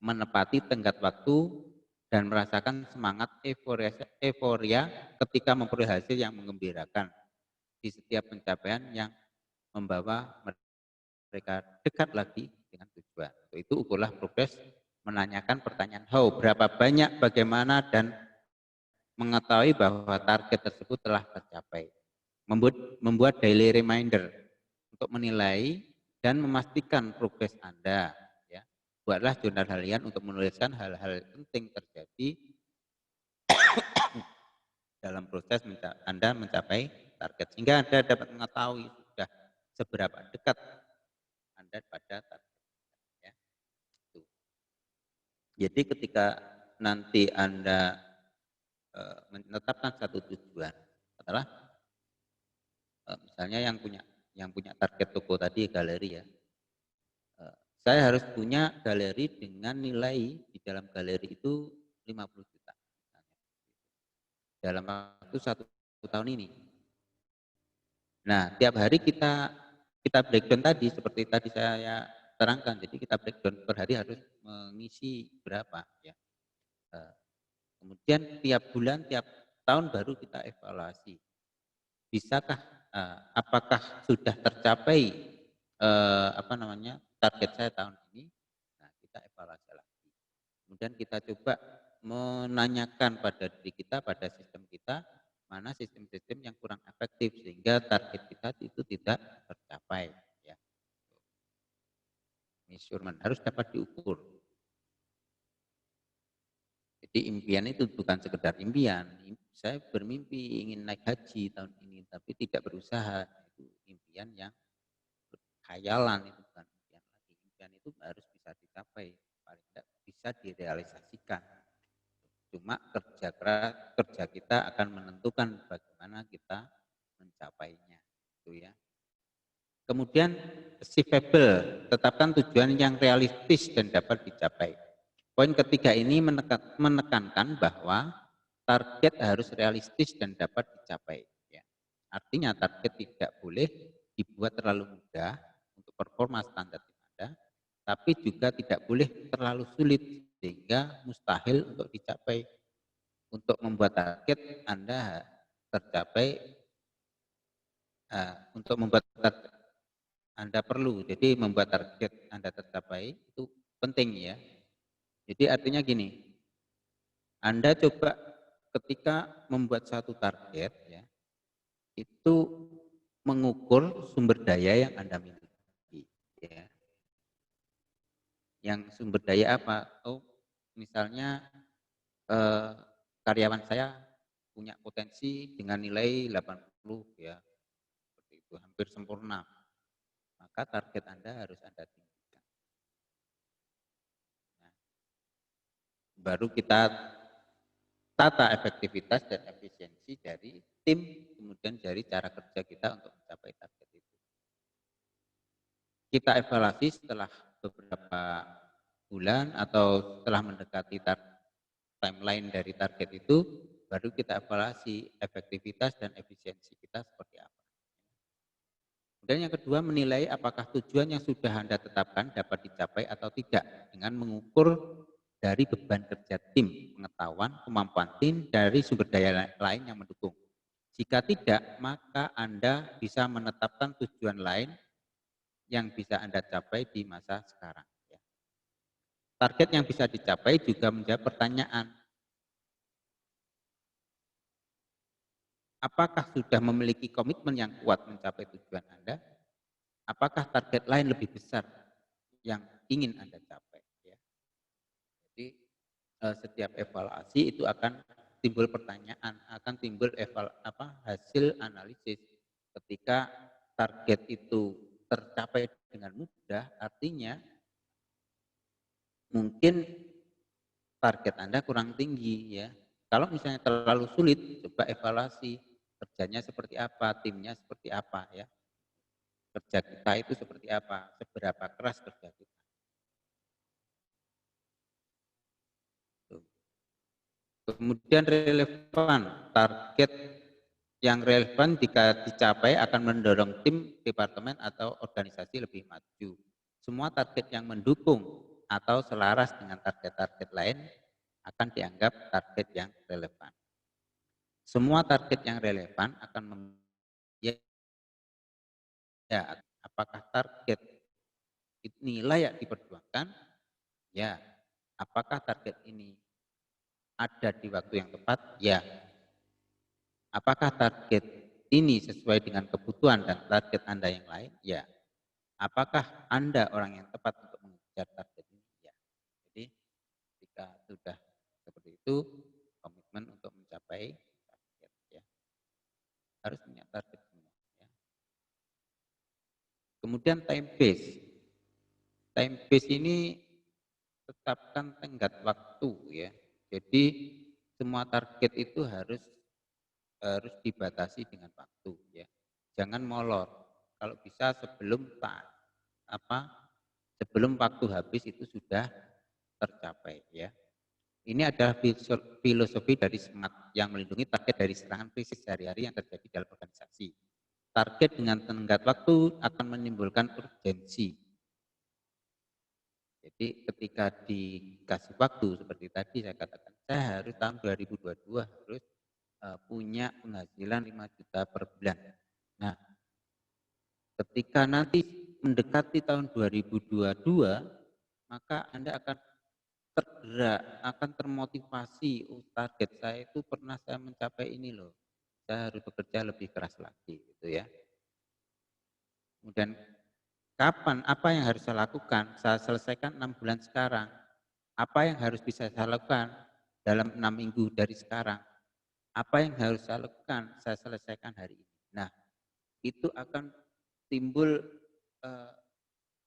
menepati tenggat waktu, dan merasakan semangat euforia ketika memperoleh hasil yang menggembirakan di setiap pencapaian yang membawa mereka dekat lagi dengan tujuan. Itu ukurlah progres, menanyakan pertanyaan how, berapa banyak, bagaimana, dan mengetahui bahwa target tersebut telah tercapai. Membuat daily reminder untuk menilai dan memastikan progres Anda. Ya. Buatlah jurnal harian untuk menuliskan hal-hal penting terjadi dalam proses Anda mencapai target. Sehingga Anda dapat mengetahui sudah seberapa dekat Anda pada target. Ya. Jadi ketika nanti Anda menetapkan satu tujuan adalah misalnya yang punya target toko tadi galeri ya. Saya harus punya galeri dengan nilai di dalam galeri itu 50 juta. Dalam waktu 1 tahun ini. Nah, tiap hari kita breakdown tadi seperti tadi saya terangkan. Jadi kita breakdown per hari harus mengisi berapa ya. Kemudian tiap bulan, tiap tahun baru kita evaluasi. Bisakah, apakah sudah tercapai target saya tahun ini? Nah, kita evaluasi lagi. Kemudian kita coba menanyakan pada diri kita, pada sistem kita, mana sistem-sistem yang kurang efektif sehingga target kita itu tidak tercapai. Ya. Measurement harus dapat diukur. Jadi impian itu bukan sekedar impian. Saya bermimpi ingin naik haji tahun ini, tapi tidak berusaha. Itu impian yang khayalan, itu bukan impian lagi. Impian itu harus bisa dicapai, paling tidak bisa direalisasikan. Cuma kerja kita akan menentukan bagaimana kita mencapainya. Itu ya. Kemudian achievable, tetapkan tujuan yang realistis dan dapat dicapai. Poin ketiga ini menekankan bahwa target harus realistis dan dapat dicapai. Ya. Artinya target tidak boleh dibuat terlalu mudah untuk performa standar yang ada, tapi juga tidak boleh terlalu sulit sehingga mustahil untuk dicapai. Untuk membuat target Anda tercapai, untuk membuat target Anda perlu. Jadi membuat target Anda tercapai itu penting ya. Jadi artinya gini, Anda coba ketika membuat satu target ya, itu mengukur sumber daya yang Anda miliki. Ya. Yang sumber daya apa? Oh, misalnya karyawan saya punya potensi dengan nilai 80 ya, seperti itu hampir sempurna. Maka target Anda harus Anda tinggikan. baru kita tata efektivitas dan efisiensi dari tim, kemudian dari cara kerja kita untuk mencapai target itu. Kita evaluasi setelah beberapa bulan atau setelah mendekati timeline dari target itu, baru kita evaluasi efektivitas dan efisiensi kita seperti apa. Kemudian yang kedua, menilai apakah tujuan yang sudah Anda tetapkan dapat dicapai atau tidak dengan mengukur dari beban kerja tim, pengetahuan, kemampuan tim, dari sumber daya lain yang mendukung. Jika tidak, maka Anda bisa menetapkan tujuan lain yang bisa Anda capai di masa sekarang. Target yang bisa dicapai juga menjawab pertanyaan, apakah sudah memiliki komitmen yang kuat mencapai tujuan Anda? Apakah target lain lebih besar yang ingin Anda capai? Jadi setiap evaluasi itu akan timbul pertanyaan, akan timbul hasil analisis. Ketika target itu tercapai dengan mudah, artinya mungkin target Anda kurang tinggi ya. Kalau misalnya terlalu sulit, coba evaluasi kerjanya seperti apa, timnya seperti apa ya. Kerja kita itu seperti apa, seberapa keras kerja kita. Kemudian relevan, target yang relevan jika dicapai akan mendorong tim, departemen, atau organisasi lebih maju. Semua target yang mendukung atau selaras dengan target-target lain akan dianggap target yang relevan. Semua target yang relevan akan apakah target ini layak diperjuangkan? Ya. Apakah target ini ada di waktu yang tepat? Ya. Apakah target ini sesuai dengan kebutuhan dan target Anda yang lain? Ya. Apakah Anda orang yang tepat untuk mengejar target ini? Ya. Jadi jika sudah seperti itu, komitmen untuk mencapai target ya. Harus punya target semua ya. Kemudian time base. Time base ini tetapkan tenggat waktu ya. Jadi semua target itu harus dibatasi dengan waktu ya. Jangan molor. Kalau bisa sebelum waktu habis itu sudah tercapai ya. Ini adalah filosofi dari SMART yang melindungi target dari serangan krisis sehari-hari yang terjadi dalam organisasi. Target dengan tenggat waktu akan menimbulkan urgensi. Jadi ketika dikasih waktu seperti tadi saya katakan, saya harus tahun 2022 harus punya penghasilan 5 juta per bulan. Nah, ketika nanti mendekati tahun 2022, maka Anda akan tergerak, akan termotivasi, target saya itu pernah saya mencapai ini loh. Saya harus bekerja lebih keras lagi gitu ya. Kemudian kapan, apa yang harus saya lakukan? Saya selesaikan 6 bulan sekarang. Apa yang harus bisa saya lakukan dalam 6 minggu dari sekarang? Apa yang harus saya lakukan? Saya selesaikan hari ini. Nah, itu akan timbul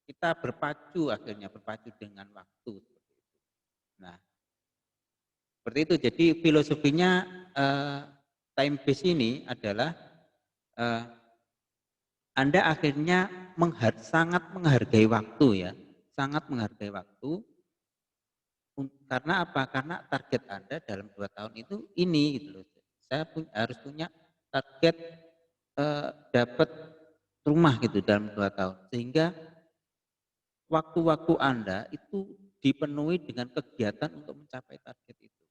kita berpacu dengan waktu. Nah, seperti itu. Jadi filosofinya time base ini adalah Anda akhirnya sangat menghargai waktu ya, sangat menghargai waktu. Karena apa? Karena target Anda dalam 2 tahun itu ini gitu loh. Saya harus punya target dapat rumah gitu dalam 2 tahun. Sehingga waktu-waktu Anda itu dipenuhi dengan kegiatan untuk mencapai target itu.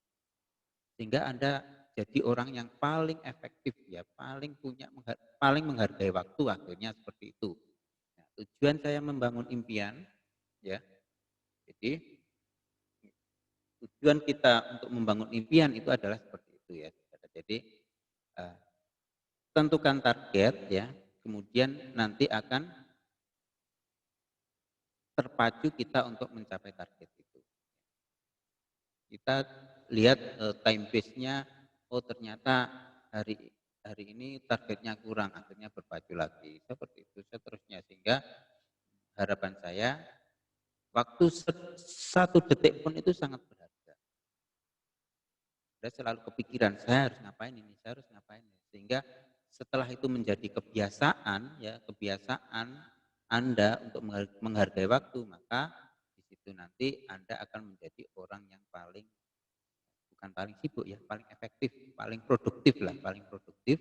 Sehingga Anda jadi orang yang paling efektif ya, paling menghargai waktu akhirnya seperti itu. Nah, tujuan saya membangun impian ya. Jadi tujuan kita untuk membangun impian itu adalah seperti itu ya. Jadi tentukan target ya, kemudian nanti akan terpacu kita untuk mencapai target itu. Kita lihat time base-nya, oh ternyata hari ini targetnya kurang, akhirnya berpacu lagi. Seperti itu seterusnya, sehingga harapan saya waktu 1 detik pun itu sangat berharga. Anda selalu kepikiran, saya harus ngapain ini, saya harus ngapain ini. Sehingga setelah itu menjadi kebiasaan, ya kebiasaan Anda untuk menghargai waktu, maka di situ nanti Anda akan menjadi orang yang bukan paling sibuk ya, paling efektif, paling produktif lah, paling produktif.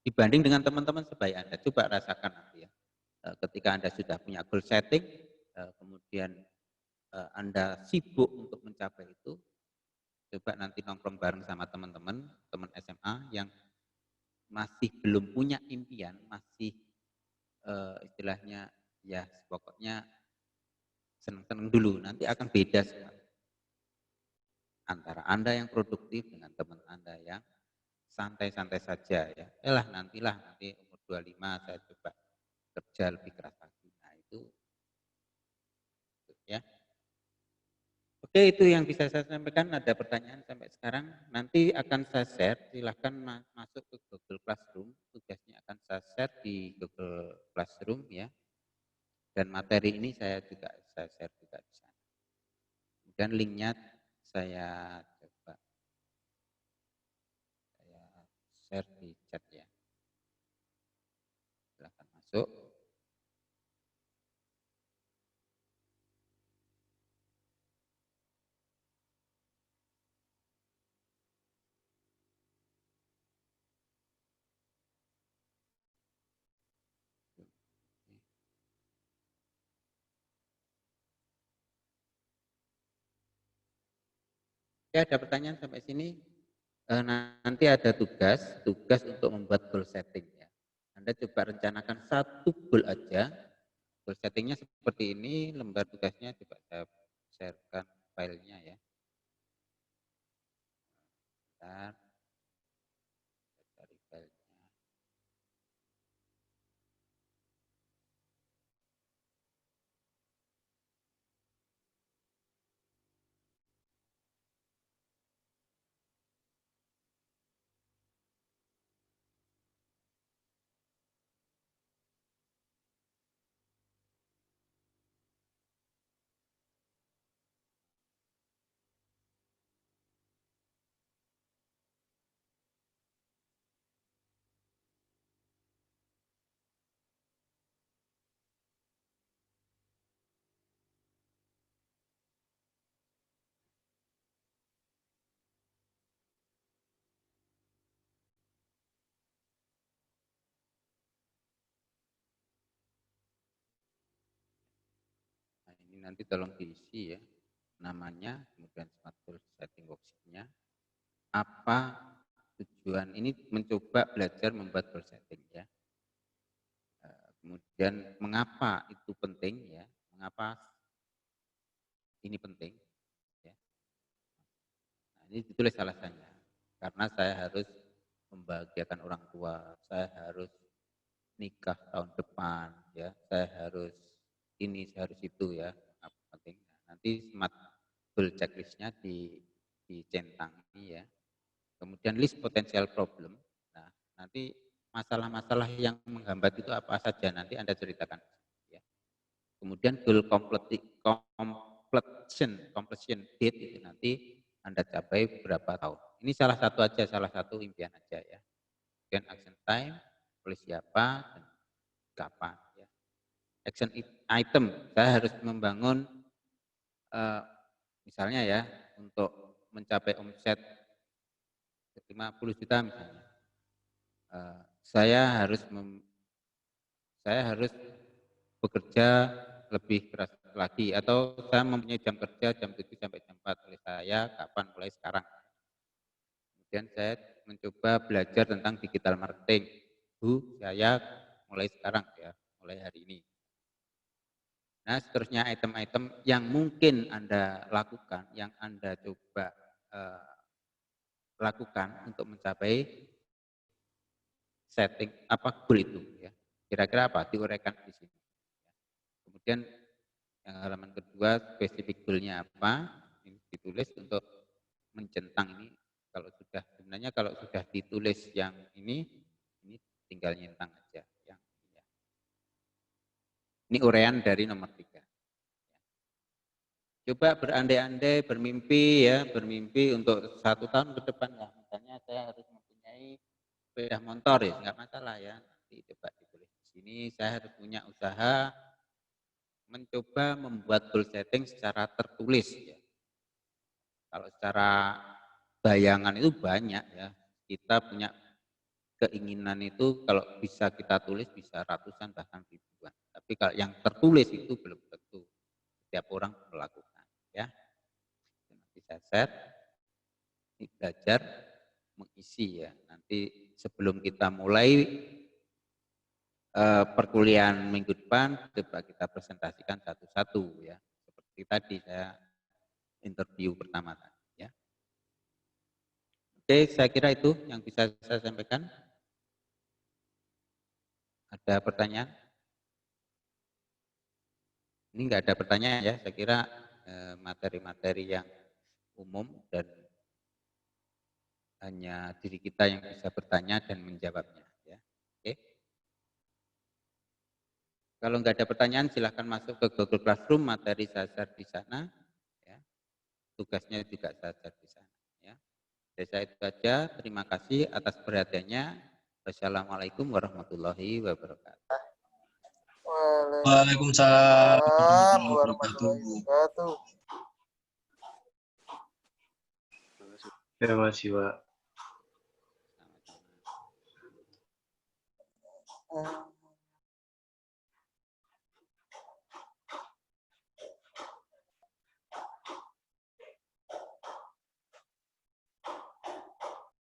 Dibanding dengan teman-teman sebaya Anda. Coba rasakan nanti ya. Ketika Anda sudah punya goal setting, kemudian Anda sibuk untuk mencapai itu, coba nanti nongkrong bareng sama teman-teman, teman SMA yang masih belum punya impian, masih istilahnya ya pokoknya seneng-seneng dulu, nanti akan beda sekali. Antara Anda yang produktif dengan teman Anda yang santai-santai saja ya. Nanti umur 25 saya coba kerja lebih keras lagi. Nah itu ya. Oke, itu yang bisa saya sampaikan. Ada pertanyaan sampai sekarang. Nanti akan saya share, silahkan masuk ke Google Classroom. Tugasnya akan saya share di Google Classroom ya. Dan materi ini saya share juga di sana. Kemudian linknya saya coba share di chat ya. Silahkan masuk. Oke, ada pertanyaan sampai sini? Nanti ada tugas untuk membuat goal setting ya. Anda coba rencanakan satu goal aja. Goal settingnya seperti ini, lembar tugasnya coba saya sharekan filenya ya. Bentar. Cari filenya. Nah, ini nanti tolong diisi ya. Namanya, kemudian smart goal setting worksheet-nya. Apa tujuan ini mencoba belajar membuat goal setting ya. Kemudian mengapa itu penting ya, mengapa ini penting ya. Nah, ini ditulis alasannya. Karena saya harus membahagiakan orang tua, saya harus nikah tahun depan ya, saya harus ini, saya harus itu ya, apa penting. Nah, nanti smart goal checklist-nya dicentang ya. Kemudian list potential problem. Nah, nanti masalah-masalah yang menghambat itu apa saja nanti Anda ceritakan ya. Kemudian goal completion date itu nanti Anda capai berapa tahun. Ini salah satu impian aja ya. Kemudian action time, oleh siapa dan kapan ya. Action item, saya harus membangun misalnya ya, untuk mencapai omset 50 juta misalnya. Saya harus bekerja lebih keras lagi, atau saya mempunyai jam kerja jam 7 sampai jam 4 oleh saya kapan, mulai sekarang. Kemudian saya mencoba belajar tentang digital marketing. Saya mulai sekarang ya, mulai hari ini. Nah, seterusnya item-item yang mungkin Anda lakukan, yang Anda coba lakukan untuk mencapai setting apa goal itu ya. Kira-kira apa? Diuraikan di sini. Kemudian yang halaman kedua, spesifik goal-nya apa? Ini ditulis untuk mencentang ini. Sebenarnya kalau sudah ditulis yang ini tinggal nyentang aja. Ini uraian dari nomor 3. coba berandai-andai, bermimpi ya, bermimpi untuk 1 tahun ke depan lah. Misalnya saya harus mempunyai sepeda motor ya, nggak masalah ya. Nanti coba ditulis di sini, saya harus punya usaha, mencoba membuat goal setting secara tertulis ya. Kalau secara bayangan itu banyak ya. Kita punya keinginan itu kalau bisa kita tulis bisa ratusan bahkan ribuan. Tapi kalau yang tertulis itu belum tentu setiap orang melakukan ya. Nanti saya share, ini belajar mengisi ya. Nanti sebelum kita mulai perkuliahan minggu depan coba kita presentasikan satu-satu ya. Seperti tadi saya interview pertama tadi ya. Oke, saya kira itu yang bisa saya sampaikan. Ada pertanyaan? Ini enggak ada pertanyaan ya, saya kira materi-materi yang umum dan hanya diri kita yang bisa bertanya dan menjawabnya ya. Oke. Kalau enggak ada pertanyaan silahkan masuk ke Google Classroom, materi saya share di sana ya. Tugasnya juga saya share di sana ya. Dari saya itu saja, terima kasih atas perhatiannya. Wassalamualaikum warahmatullahi wabarakatuh.
Waalaikumsalam
warahmatullahi wabarakatuh.
Terima kasih, Pak.
Hmm.